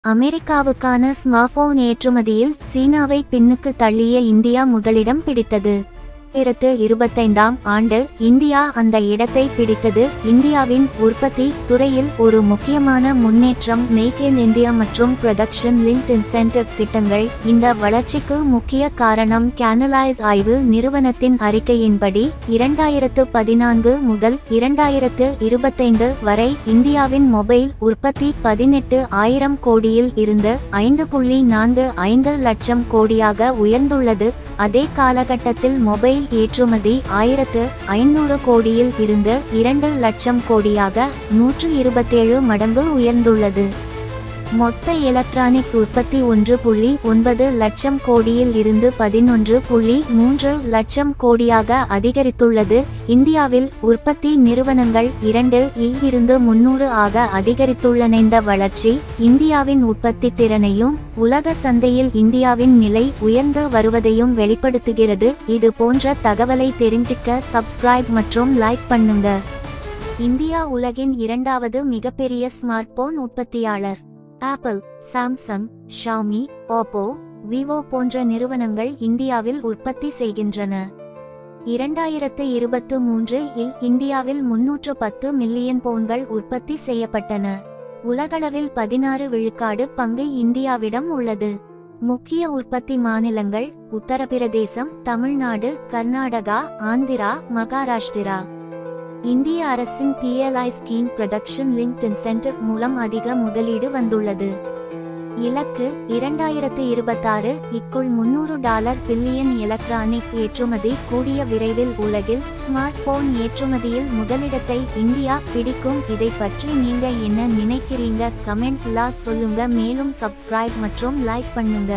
அமெரிக்காவுக்கான smartphone ஏற்றுமதியில் சீனாவை பின்னுக்கு தள்ளிய இந்தியா முதலிடம் பிடித்தது. 2025ஆம் ஆண்டு இந்தியா அந்த இடத்தை பிடித்தது. இந்தியாவின் உற்பத்தி துறையில் ஒரு முக்கியமான முன்னேற்றம் மேக் இன் இந்தியா மற்றும் ப்ரொடக்ஷன் லிங்க்ட் இன்சென்டிவ் திட்டங்கள் இந்த வளர்ச்சிக்கு முக்கிய காரணம். கேனலைஸ் ஆய்வு நிறுவனத்தின் அறிக்கையின்படி 2014 முதல் 2025 வரை இந்தியாவின் மொபைல் உற்பத்தி 18,000 கோடியில் இருந்து 5.45 லட்சம் கோடியாக உயர்ந்துள்ளது. அதே காலகட்டத்தில் மொபைல் ஏற்றுமதி 1,500 கோடியில் இருந்து 2 லட்சம் கோடியாக 127 மடங்கு உயர்ந்துள்ளது. மொத்த எலக்ட்ரானிக்ஸ் உற்பத்தி 1.9 லட்சம் கோடியில் இருந்து 11.3 லட்சம் கோடியாக அதிகரித்துள்ளது. இந்தியாவில் உற்பத்தி நிறுவனங்கள் 2 இல் இருந்து 300 ஆக அதிகரித்துள்ளன. இந்த வளர்ச்சி இந்தியாவின் உற்பத்தி திறனையும் உலக சந்தையில் இந்தியாவின் நிலை உயர்ந்து வருவதையும் வெளிப்படுத்துகிறது. இது போன்ற தகவலை தெரிஞ்சுக்க சப்ஸ்கிரைப் மற்றும் லைக் பண்ணுங்க. இந்தியா உலகின் 2வது மிகப்பெரிய ஸ்மார்ட்போன் உற்பத்தியாளர். Apple, Samsung, Xiaomi, Oppo, Vivo போன்ற நிறுவனங்கள் இந்தியாவில் உற்பத்தி செய்கின்றன. 2023 இல் இந்தியாவில் 310 மில்லியன் போன்கள் உற்பத்தி செய்யப்பட்டன. உலகளவில் 16 விழுக்காடு பங்கு இந்தியாவிடம் உள்ளது. முக்கிய உற்பத்தி மாநிலங்கள் உத்தரப்பிரதேசம், தமிழ்நாடு, கர்நாடகா, ஆந்திரா, மகாராஷ்டிரா. இந்திய அரசின் PLI scheme production linked incentive மூலம் அதிக முதலீடு வந்துள்ளது. இலக்கு 2026 க்குள் $300 பில்லியன் எலக்ட்ரானிக்ஸ் ஏற்றுமதி. கூடிய விரைவில் உலகில் ஸ்மார்ட் போன் ஏற்றுமதியில் முதலிடத்தை இந்தியா பிடிக்கும். இதை பற்றி நீங்க என்ன நினைக்கிறீங்க? கமெண்ட்ல சொல்லுங்க. மேலும் சப்ஸ்கிரைப் மற்றும் லைக் பண்ணுங்க.